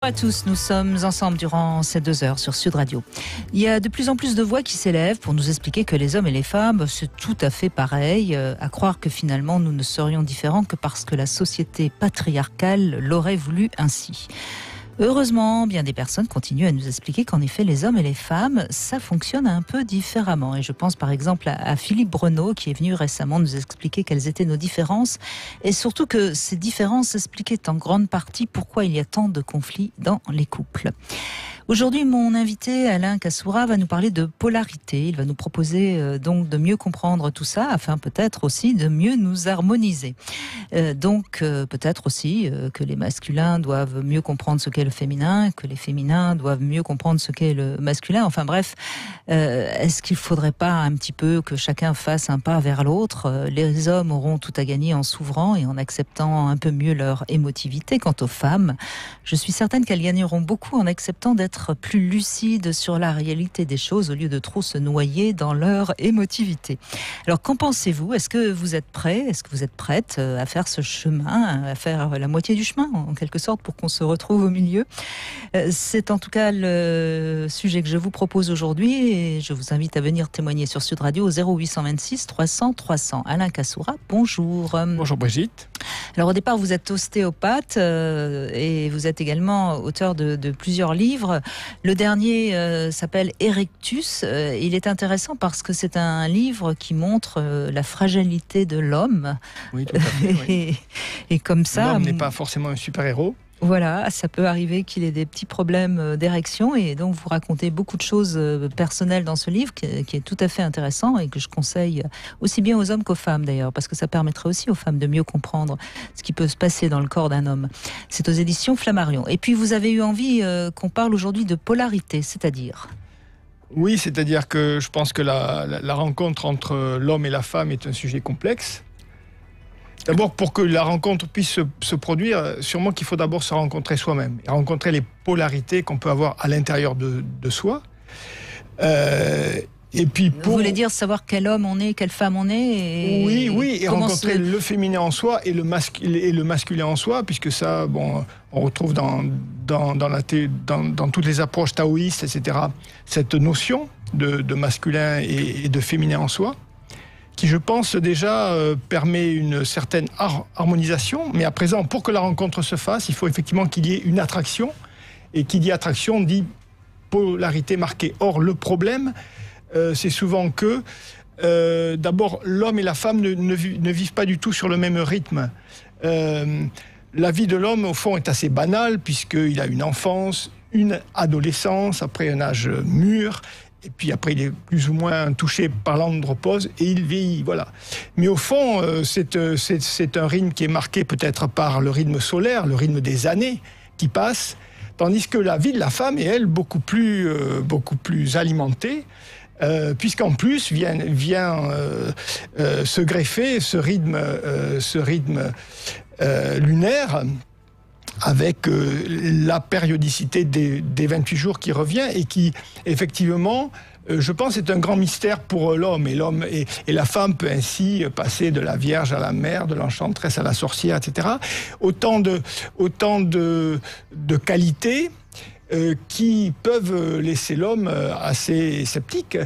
Bonjour à tous, nous sommes ensemble durant ces 2 heures sur Sud Radio. Il y a de plus en plus de voix qui s'élèvent pour nous expliquer que les hommes et les femmes, c'est tout à fait pareil, à croire que finalement nous ne serions différents que parce que la société patriarcale l'aurait voulu ainsi. Heureusement, bien des personnes continuent à nous expliquer qu'en effet, les hommes et les femmes, ça fonctionne un peu différemment. Et je pense par exemple à Philippe Breneau, qui est venu récemment nous expliquer quelles étaient nos différences, et surtout que ces différences expliquaient en grande partie pourquoi il y a tant de conflits dans les couples. Aujourd'hui, mon invité Alain Kassoura va nous parler de polarité. Il va nous proposer donc de mieux comprendre tout ça, afin peut-être aussi de mieux nous harmoniser. Peut-être aussi que les masculins doivent mieux comprendre ce qu'est le féminin, que les féminins doivent mieux comprendre ce qu'est le masculin. Enfin bref, est-ce qu'il ne faudrait pas un petit peu que chacun fasse un pas vers l'autre ? Les hommes auront tout à gagner en s'ouvrant et en acceptant un peu mieux leur émotivité. Quant aux femmes, je suis certaine qu'elles gagneront beaucoup en acceptant d'être plus lucides sur la réalité des choses au lieu de trop se noyer dans leur émotivité. Alors qu'en pensez-vous ? Est-ce que vous êtes prêts ? Est-ce que vous êtes prête à faire ce chemin, à faire la moitié du chemin en quelque sorte pour qu'on se retrouve au milieu ? C'est en tout cas le sujet que je vous propose aujourd'hui et je vous invite à venir témoigner sur Sud Radio au 0826 300 300. Alain Kassoura, bonjour. Bonjour Brigitte. Alors au départ vous êtes ostéopathe et vous êtes également auteur de plusieurs livres. Le dernier s'appelle Erectus. Il est intéressant parce que c'est un livre qui montre la fragilité de l'homme. Oui, tout à fait. Oui. Et comme ça... L'homme n'est pas forcément un super-héros. Voilà, ça peut arriver qu'il ait des petits problèmes d'érection et donc vous racontez beaucoup de choses personnelles dans ce livre qui est tout à fait intéressant et que je conseille aussi bien aux hommes qu'aux femmes d'ailleurs parce que ça permettrait aussi aux femmes de mieux comprendre ce qui peut se passer dans le corps d'un homme. C'est aux éditions Flammarion. Et puis vous avez eu envie qu'on parle aujourd'hui de polarité, c'est-à-dire ? Oui, c'est-à-dire que je pense que la rencontre entre l'homme et la femme est un sujet complexe. D'abord, pour que la rencontre puisse se produire, sûrement qu'il faut d'abord se rencontrer soi-même et rencontrer les polarités qu'on peut avoir à l'intérieur de soi. Et puis Vous voulez dire savoir quel homme on est, quelle femme on est Oui, et rencontrer le féminin en soi et le masculin en soi, puisque ça, on retrouve dans toutes les approches taoïstes, etc., cette notion de masculin et de féminin en soi, qui, je pense, déjà permet une certaine harmonisation. Mais à présent, pour que la rencontre se fasse, il faut effectivement qu'il y ait une attraction. Et qui dit attraction dit polarité marquée. Or, le problème, c'est souvent que, d'abord, l'homme et la femme ne vivent pas du tout sur le même rythme. La vie de l'homme, au fond, est assez banale, puisqu'il a une enfance, une adolescence, après un âge mûr, et puis après il est plus ou moins touché par l'andropause et il vieillit, voilà. Mais au fond, c'est un rythme qui est marqué peut-être par le rythme solaire, le rythme des années qui passent, tandis que la vie de la femme est, elle, beaucoup plus alimentée, puisqu'en plus vient se greffer ce rythme lunaire, avec la périodicité des 28 jours qui revient et qui, effectivement, je pense, est un grand mystère pour l'homme. Et la femme peut ainsi passer de la Vierge à la mère, de l'enchanteresse à la sorcière, etc. Autant de qualités qui peuvent laisser l'homme assez sceptique.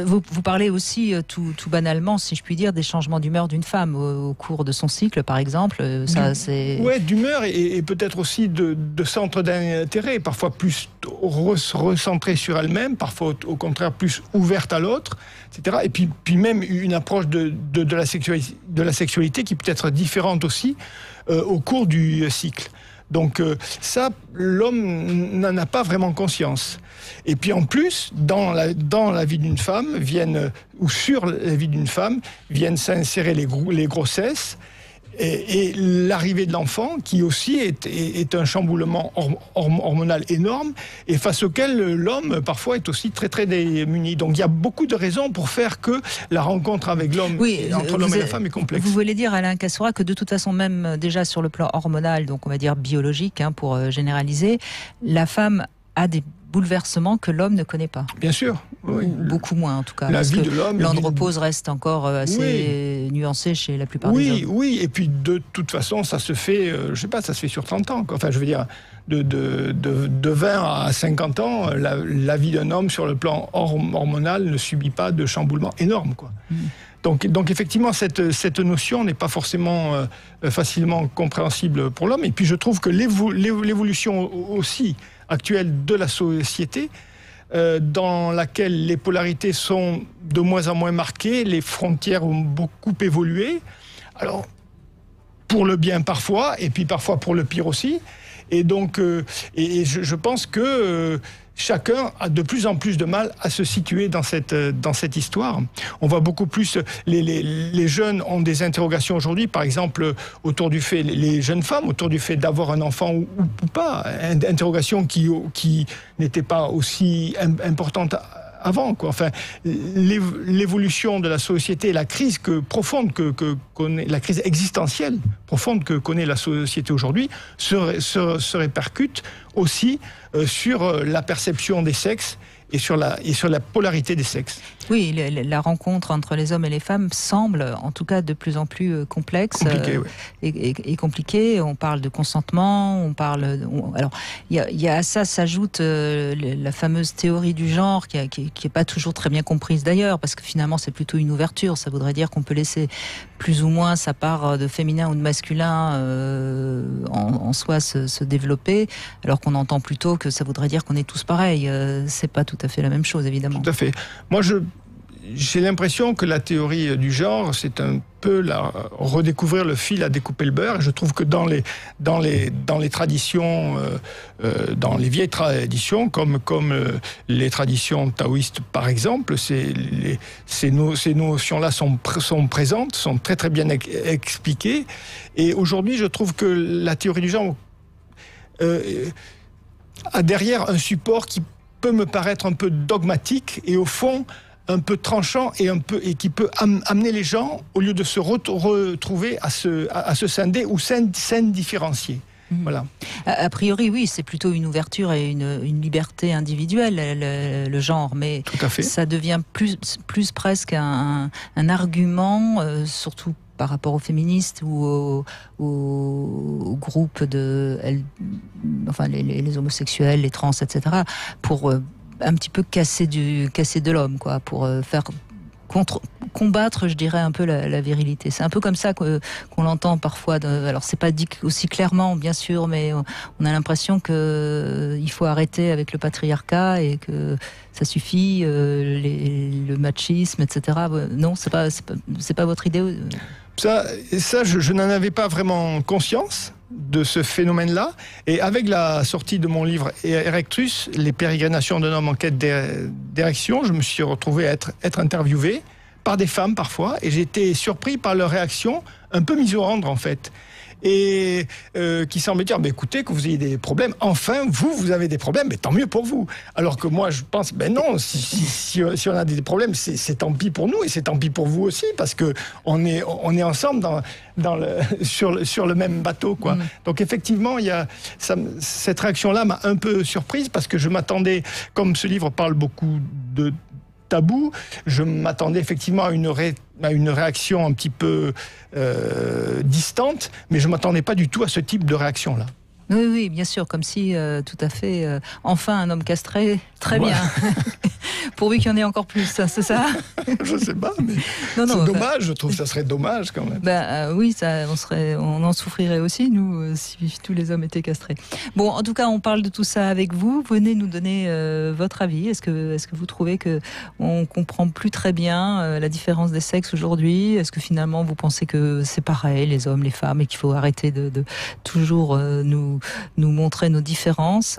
Vous parlez aussi tout banalement, si je puis dire, des changements d'humeur d'une femme au cours de son cycle, par exemple. Oui, d'humeur et peut-être aussi de centre d'intérêt, parfois plus recentrée sur elle-même, parfois au contraire plus ouverte à l'autre, etc. Et puis même une approche de la sexualité qui peut être différente aussi au cours du cycle. Donc ça, l'homme n'en a pas vraiment conscience. Et puis en plus, dans la vie d'une femme, ou sur la vie d'une femme, viennent s'insérer les grossesses et l'arrivée de l'enfant, qui aussi est un chamboulement hormonal énorme, et face auquel l'homme, parfois, est aussi très, très démuni. Donc il y a beaucoup de raisons pour faire que la rencontre avec l'homme, entre l'homme et la femme, est complexe. Vous voulez dire, Alain Kassoura, que de toute façon, même déjà sur le plan hormonal, donc on va dire biologique, pour généraliser, la femme a bouleversements que l'homme ne connaît pas. Bien sûr. Oui. Beaucoup moins en tout cas. La vie de l'homme. L'andropause reste encore assez nuancée chez la plupart des hommes. Oui, et puis de toute façon, ça se fait, je sais pas, ça se fait sur 30 ans. Quoi. Enfin, je veux dire, de 20 à 50 ans, la vie d'un homme sur le plan hormonal ne subit pas de chamboulement énorme, quoi. Donc effectivement, cette notion n'est pas forcément facilement compréhensible pour l'homme. Et puis je trouve que l'évolution aussi actuelle de la société, dans laquelle les polarités sont de moins en moins marquées, les frontières ont beaucoup évolué. Alors, pour le bien parfois, et puis parfois pour le pire aussi. Et donc, je pense que chacun a de plus en plus de mal à se situer dans cette histoire. On voit beaucoup plus... Les jeunes ont des interrogations aujourd'hui, par exemple, autour du fait... Les jeunes femmes, autour du fait d'avoir un enfant ou pas. Interrogations qui n'étaient pas aussi importantes avant, quoi. Enfin, l'évolution de la société, la crise profonde que connaît, la crise existentielle profonde que connaît la société aujourd'hui, se répercute aussi sur la perception des sexes et sur la polarité des sexes. Oui, la rencontre entre les hommes et les femmes semble, en tout cas, de plus en plus complexe et compliquée. On parle de consentement, alors, il y a à ça s'ajoute la fameuse théorie du genre qui est pas toujours très bien comprise d'ailleurs, parce que finalement, c'est plutôt une ouverture. Ça voudrait dire qu'on peut laisser plus ou moins sa part de féminin ou de masculin en soi se développer, alors qu'on entend plutôt que ça voudrait dire qu'on est tous pareils. C'est pas tout à fait la même chose, évidemment. Tout à fait. Moi, j'ai l'impression que la théorie du genre, c'est un peu redécouvrir le fil à découper le beurre. Je trouve que dans les traditions, dans les vieilles traditions, comme les traditions taoïstes par exemple, ces notions-là sont présentes, sont très très bien expliquées. Et aujourd'hui, je trouve que la théorie du genre a derrière un support qui peut me paraître un peu dogmatique et au fond un peu tranchant et qui peut amener les gens, au lieu de se retrouver à se scinder ou différencier. Voilà. A priori, oui, c'est plutôt une ouverture et une liberté individuelle, le genre, mais ça devient plus presque un argument, surtout par rapport aux féministes ou aux groupes les homosexuels, les trans, etc., pour un petit peu casser de l'homme, quoi, pour faire combattre, je dirais, un peu la virilité. C'est un peu comme ça qu'on l'entend parfois. Alors, c'est pas dit aussi clairement, bien sûr, mais on a l'impression qu'il faut arrêter avec le patriarcat et que ça suffit, le machisme, etc. Non, c'est pas votre idée. Ça, je n'en avais pas vraiment conscience de ce phénomène-là. Et avec la sortie de mon livre Erectus, les pérégrinations d'un homme en quête d'érection, je me suis retrouvé à être interviewé par des femmes parfois, et j'ai été surpris par leur réaction un peu misérable en fait. Et qui semblait dire, écoutez, que vous ayez des problèmes, enfin, vous avez des problèmes, mais tant mieux pour vous. Alors que moi, je pense, non, si on a des problèmes, c'est tant pis pour nous, et c'est tant pis pour vous aussi, parce que on est ensemble sur le même bateau, quoi. Donc effectivement, cette réaction-là m'a un peu surprise, parce que je m'attendais, comme ce livre parle beaucoup de tabou, je m'attendais effectivement à une réaction un petit peu distante, mais je ne m'attendais pas du tout à ce type de réaction-là. Oui, bien sûr, comme si, tout à fait, enfin un homme castré, très bien. Pourvu qu'il y en ait encore plus, c'est ça? Je sais pas, mais c'est dommage, je trouve que ça serait dommage quand même. Oui, on en souffrirait aussi, nous, si tous les hommes étaient castrés. Bon, en tout cas, on parle de tout ça avec vous. Venez nous donner votre avis. Est-ce que vous trouvez qu'on comprend plus très bien la différence des sexes aujourd'hui? Est-ce que finalement, vous pensez que c'est pareil, les hommes, les femmes, et qu'il faut arrêter de toujours nous montrer nos différences?